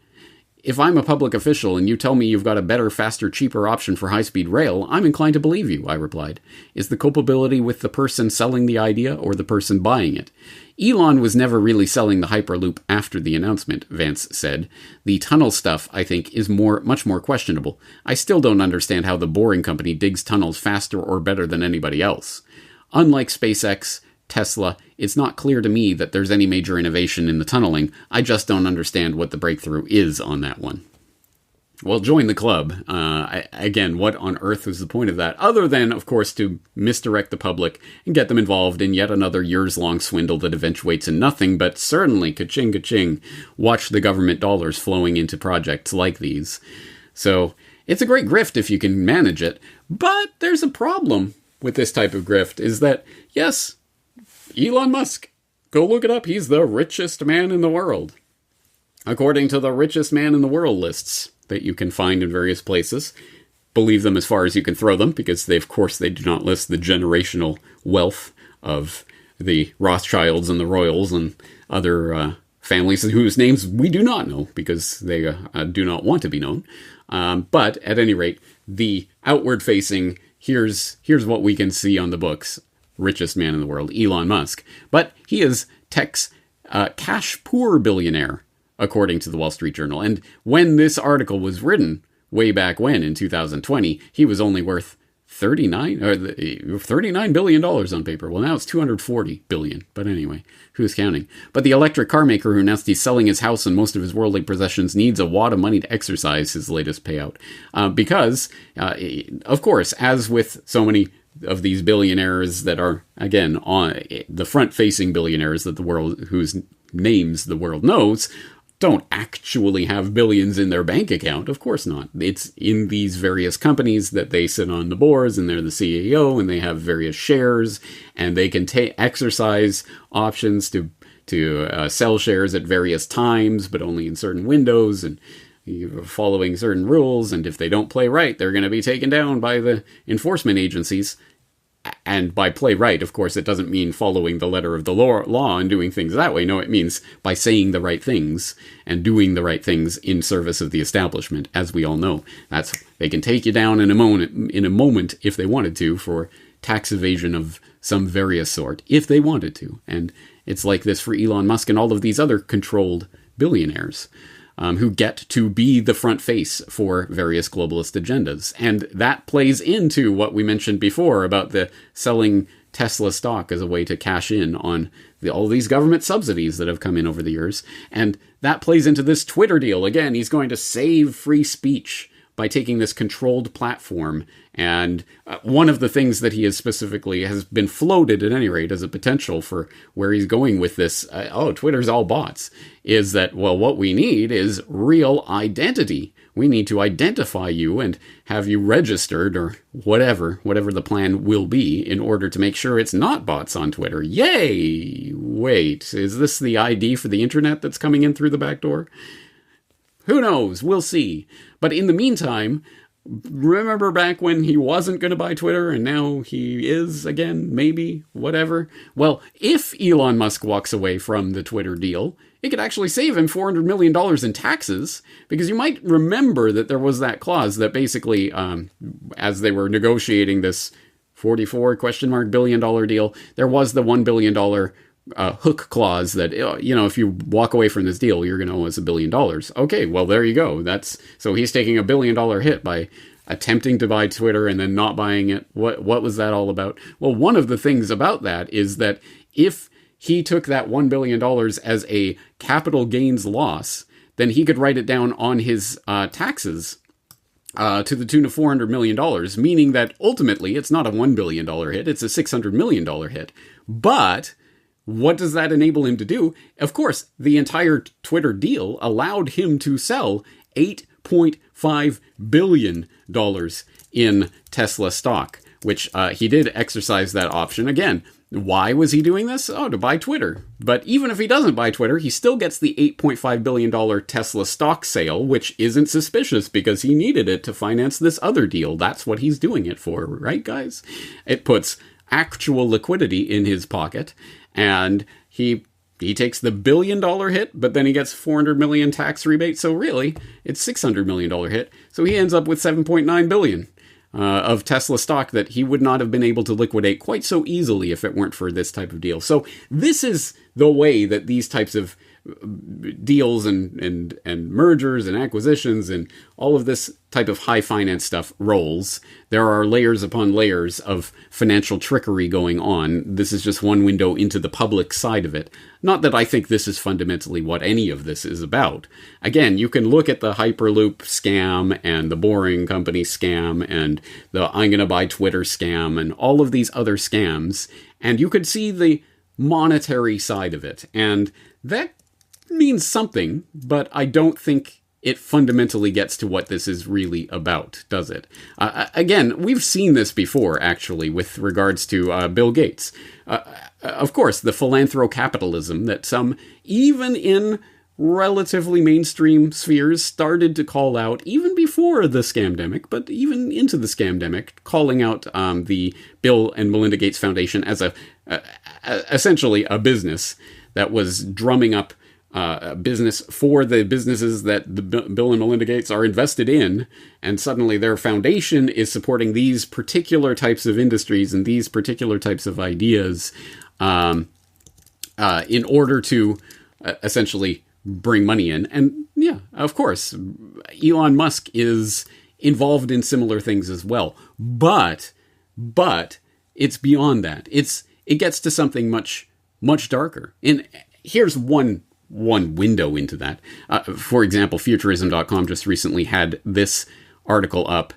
If I'm a public official and you tell me you've got a better, faster, cheaper option for high-speed rail, I'm inclined to believe you, I replied. Is the culpability with the person selling the idea or the person buying it? Elon was never really selling the Hyperloop after the announcement, Vance said. The tunnel stuff, I think, is much more questionable. I still don't understand how the Boring Company digs tunnels faster or better than anybody else. Unlike SpaceX, Tesla, it's not clear to me that there's any major innovation in the tunneling. I just don't understand what the breakthrough is on that one. Well, join the club. Again, what on earth is the point of that? Other than, of course, to misdirect the public and get them involved in yet another years-long swindle that eventuates in nothing, but certainly, ka-ching, ka-ching, watch the government dollars flowing into projects like these. So, it's a great grift if you can manage it, but there's a problem with this type of grift, is that, yes, Elon Musk, go look it up, he's the richest man in the world. According to the richest man in the world lists that you can find in various places, believe them as far as you can throw them, because they do not list the generational wealth of the Rothschilds and the Royals and other families whose names we do not know, because they do not want to be known. But at any rate, the outward-facing, here's what we can see on the books, richest man in the world, Elon Musk. But he is tech's cash-poor billionaire, according to the Wall Street Journal. And when this article was written, way back when, in 2020, he was only worth $39 billion on paper. Well, now it's $240 billion. But anyway, who's counting? But the electric car maker who announced he's selling his house and most of his worldly possessions needs a wad of money to exercise his latest payout. Because, of course, as with so many of these billionaires that are, again, on the front-facing billionaires that the world, whose names the world knows, don't actually have billions in their bank account. Of course not. It's in these various companies that they sit on the boards, and they're the CEO, and they have various shares, and they can exercise options to sell shares at various times, but only in certain windows, and following certain rules, and if they don't play right, they're going to be taken down by the enforcement agencies. And by play right, of course, it doesn't mean following the letter of the law and doing things that way. No, it means by saying the right things and doing the right things in service of the establishment, as we all know. They can take you down in a moment if they wanted to for tax evasion of some various sort, if they wanted to. And it's like this for Elon Musk and all of these other controlled billionaires. Who get to be the front face for various globalist agendas. And that plays into what we mentioned before about the selling Tesla stock as a way to cash in on all these government subsidies that have come in over the years. And that plays into this Twitter deal. Again, he's going to save free speech by taking this controlled platform. And one of the things that he has been floated at any rate as a potential for where he's going with this, Twitter's all bots, is that, well, what we need is real identity. We need to identify you and have you registered or whatever the plan will be in order to make sure it's not bots on Twitter. Yay! Wait, is this the ID for the internet that's coming in through the back door? Who knows? We'll see. But in the meantime, remember back when he wasn't going to buy Twitter and now he is again, maybe, whatever? Well, if Elon Musk walks away from the Twitter deal, it could actually save him $400 million in taxes, because you might remember that there was that clause that basically, as they were negotiating this $44 billion deal, there was the $1 billion hook clause that, if you walk away from this deal, you're going to owe us $1 billion. Okay, well, there you go. So he's taking $1 billion hit by attempting to buy Twitter and then not buying it. What was that all about? Well, one of the things about that is that if he took that $1 billion as a capital gains loss, then he could write it down on his taxes to the tune of $400 million, meaning that ultimately it's not a $1 billion hit, it's a $600 million hit. But what does that enable him to do? Of course, the entire Twitter deal allowed him to sell $8.5 billion in Tesla stock, which he did exercise that option. Again, why was he doing this? Oh, to buy Twitter. But even if he doesn't buy Twitter, he still gets the $8.5 billion Tesla stock sale, which isn't suspicious because he needed it to finance this other deal. That's what he's doing it for, right, guys? It puts actual liquidity in his pocket, and he takes the $1 billion hit, but then he gets $400 million tax rebate. So really, it's $600 million hit. So he ends up with $7.9 billion of Tesla stock that he would not have been able to liquidate quite so easily if it weren't for this type of deal. So this is the way that these types of deals and mergers and acquisitions and all of this type of high finance stuff rolls. There are layers upon layers of financial trickery going on. This is just one window into the public side of it. Not that I think this is fundamentally what any of this is about. Again, you can look at the Hyperloop scam and the Boring Company scam and the I'm gonna buy Twitter scam and all of these other scams, and you could see the monetary side of it. And that means something, but I don't think it fundamentally gets to what this is really about, does it? Again, we've seen this before, actually, with regards to Bill Gates. Of course, the philanthrocapitalism that some, even in relatively mainstream spheres, started to call out, even before the scamdemic, but even into the scamdemic, calling out the Bill and Melinda Gates Foundation as essentially a business that was drumming up business for the businesses that the Bill and Melinda Gates are invested in, and suddenly their foundation is supporting these particular types of industries and these particular types of ideas in order to essentially bring money in. And yeah, of course, Elon Musk is involved in similar things as well. But it's beyond that. It gets to something much darker. And here's one window into that. For example, Futurism.com just recently had this article up.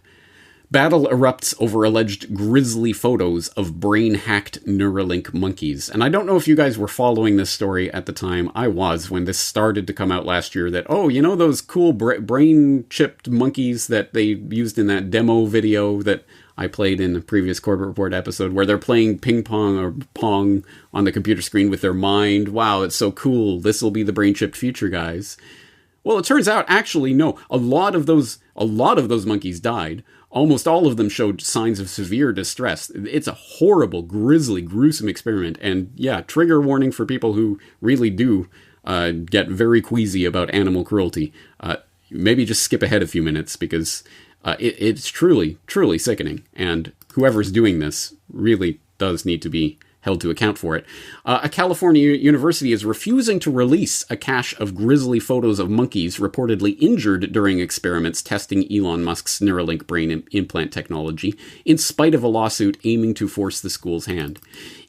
Battle erupts over alleged grisly photos of brain-hacked Neuralink monkeys. And I don't know if you guys were following this story at the time. I was, when this started to come out last year, that, those cool brain-chipped monkeys that they used in that demo video that I played in the previous Corbett Report episode, where they're playing ping pong or pong on the computer screen with their mind. Wow, it's so cool. This will be the brain-chipped future, guys. Well, it turns out, actually, no. A lot of those monkeys died. Almost all of them showed signs of severe distress. It's a horrible, grisly, gruesome experiment. And yeah, trigger warning for people who really do get very queasy about animal cruelty. Maybe just skip ahead a few minutes, because it's truly, truly sickening. And whoever's doing this really does need to be held to account for it. A California university is refusing to release a cache of grisly photos of monkeys reportedly injured during experiments testing Elon Musk's Neuralink brain implant technology, in spite of a lawsuit aiming to force the school's hand.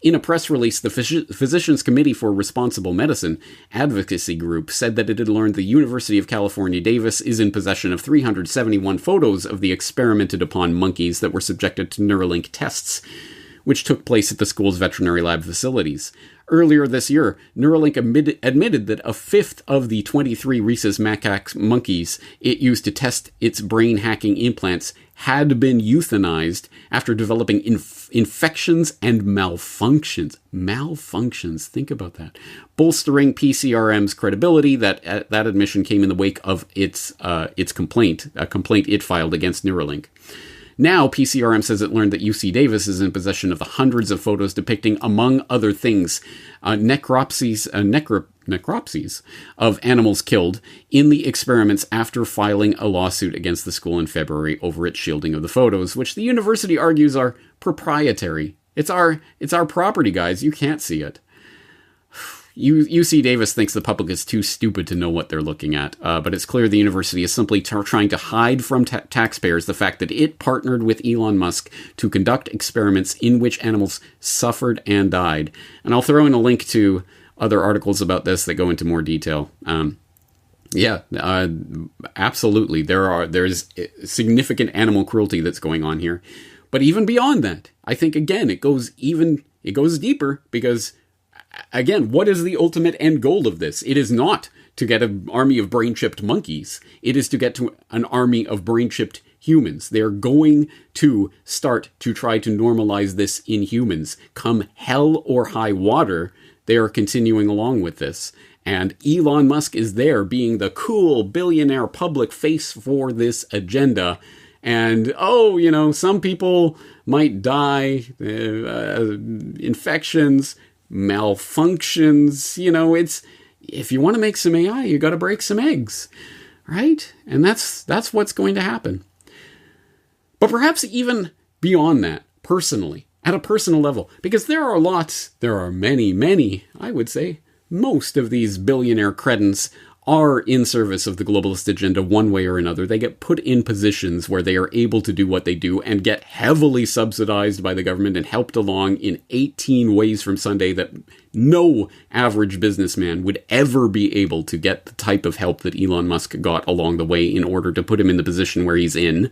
In a press release, the Physicians Committee for Responsible Medicine advocacy group said that it had learned the University of California, Davis is in possession of 371 photos of the experimented upon monkeys that were subjected to Neuralink tests, which took place at the school's veterinary lab facilities. Earlier this year, Neuralink admitted that a fifth of the 23 rhesus macaque monkeys it used to test its brain-hacking implants had been euthanized after developing infections and malfunctions. Malfunctions, think about that. Bolstering PCRM's credibility, that admission came in the wake of its complaint, a complaint it filed against Neuralink. Now, PCRM says it learned that UC Davis is in possession of the hundreds of photos depicting, among other things, necropsies of animals killed in the experiments after filing a lawsuit against the school in February over its shielding of the photos, which the university argues are proprietary. It's our property, guys. You can't see it. UC Davis thinks the public is too stupid to know what they're looking at, but it's clear the university is simply trying to hide from taxpayers the fact that it partnered with Elon Musk to conduct experiments in which animals suffered and died. And I'll throw in a link to other articles about this that go into more detail. Absolutely. There's significant animal cruelty that's going on here. But even beyond that, I think, again, it goes deeper because, again, what is the ultimate end goal of this? It is not to get an army of brain-chipped monkeys. It is to get to an army of brain-chipped humans. They're going to start to try to normalize this in humans. Come hell or high water, they are continuing along with this. And Elon Musk is there being the cool billionaire public face for this agenda. And, some people might die, infections, malfunctions, if you want to make some AI, you got to break some eggs, right? And that's what's going to happen. But perhaps even beyond that, personally, at a personal level, because there are many, I would say, most of these billionaire cretins are in service of the globalist agenda one way or another. They get put in positions where they are able to do what they do and get heavily subsidized by the government and helped along in 18 ways from Sunday that no average businessman would ever be able to get the type of help that Elon Musk got along the way in order to put him in the position where he's in.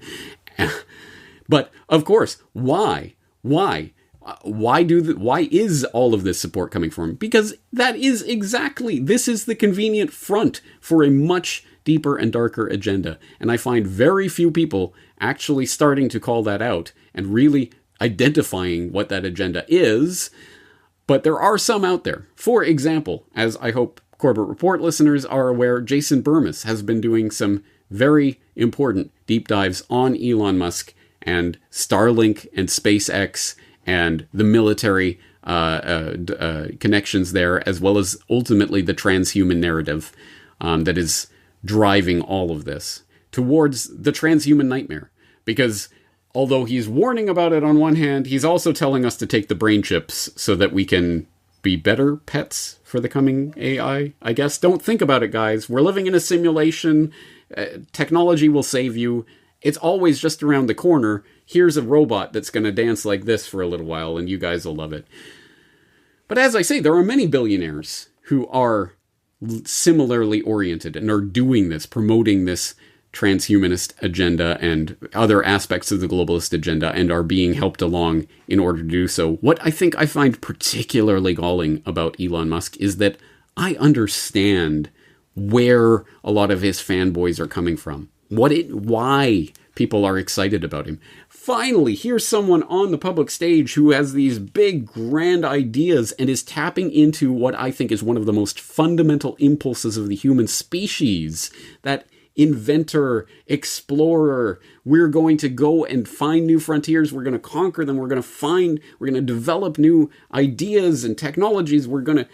But, of course, why? Why is all of this support coming from him? Because this is the convenient front for a much deeper and darker agenda. And I find very few people actually starting to call that out and really identifying what that agenda is. But there are some out there. For example, as I hope Corbett Report listeners are aware, Jason Burmis has been doing some very important deep dives on Elon Musk and Starlink and SpaceX and the military connections there, as well as ultimately the transhuman narrative that is driving all of this towards the transhuman nightmare. Because although he's warning about it on one hand, he's also telling us to take the brain chips so that we can be better pets for the coming AI, I guess. Don't think about it, guys. We're living in a simulation. Technology will save you. It's always just around the corner. Here's a robot that's going to dance like this for a little while, and you guys will love it. But as I say, there are many billionaires who are similarly oriented and are doing this, promoting this transhumanist agenda and other aspects of the globalist agenda, and are being helped along in order to do so. What I think I find particularly galling about Elon Musk is that I understand where a lot of his fanboys are coming from. Why people are excited about him. Finally, here's someone on the public stage who has these big, grand ideas and is tapping into what I think is one of the most fundamental impulses of the human species. That inventor, explorer, we're going to go and find new frontiers, we're going to conquer them, we're going to develop new ideas and technologies, we're going to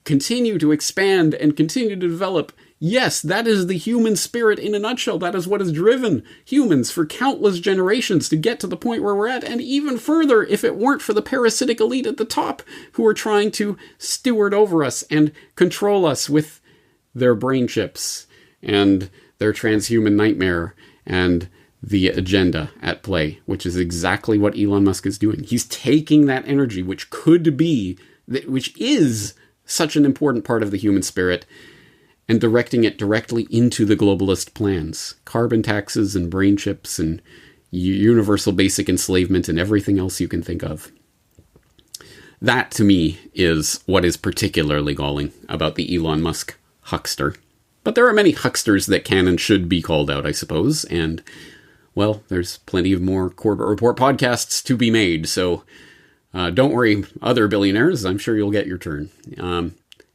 continue to expand and continue to develop. Yes, that is the human spirit in a nutshell. That is what has driven humans for countless generations to get to the point where we're at, and even further if it weren't for the parasitic elite at the top who are trying to steward over us and control us with their brain chips and their transhuman nightmare and the agenda at play, which is exactly what Elon Musk is doing. He's taking that energy, which is such an important part of the human spirit, and directing it directly into the globalist plans. Carbon taxes and brain chips and universal basic enslavement and everything else you can think of. That, to me, is what is particularly galling about the Elon Musk huckster. But there are many hucksters that can and should be called out, I suppose, and, well, there's plenty of more Corbett Report podcasts to be made, so don't worry, other billionaires, I'm sure you'll get your turn.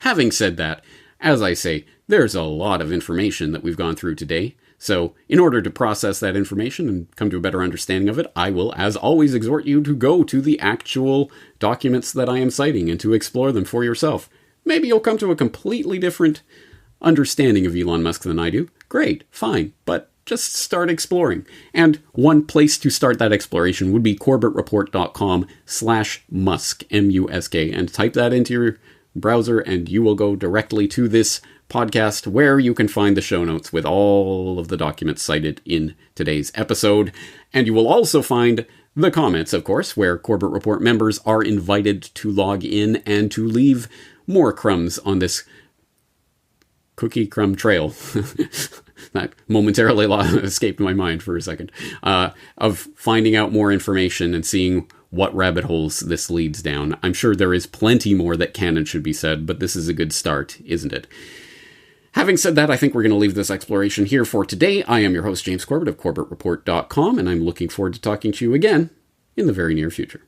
Having said that, as I say, there's a lot of information that we've gone through today, so in order to process that information and come to a better understanding of it, I will, as always, exhort you to go to the actual documents that I am citing and to explore them for yourself. Maybe you'll come to a completely different understanding of Elon Musk than I do. Great, fine, but just start exploring. And one place to start that exploration would be corbettreport.com/Musk, M-U-S-K, and type that into your browser and you will go directly to this podcast where you can find the show notes with all of the documents cited in today's episode. And you will also find the comments, of course, where Corbett Report members are invited to log in and to leave more crumbs on this cookie crumb trail. That momentarily escaped my mind for a second. Of finding out more information and seeing what rabbit holes this leads down. I'm sure there is plenty more that can and should be said, but this is a good start, isn't it? Having said that, I think we're going to leave this exploration here for today. I am your host, James Corbett of CorbettReport.com, and I'm looking forward to talking to you again in the very near future.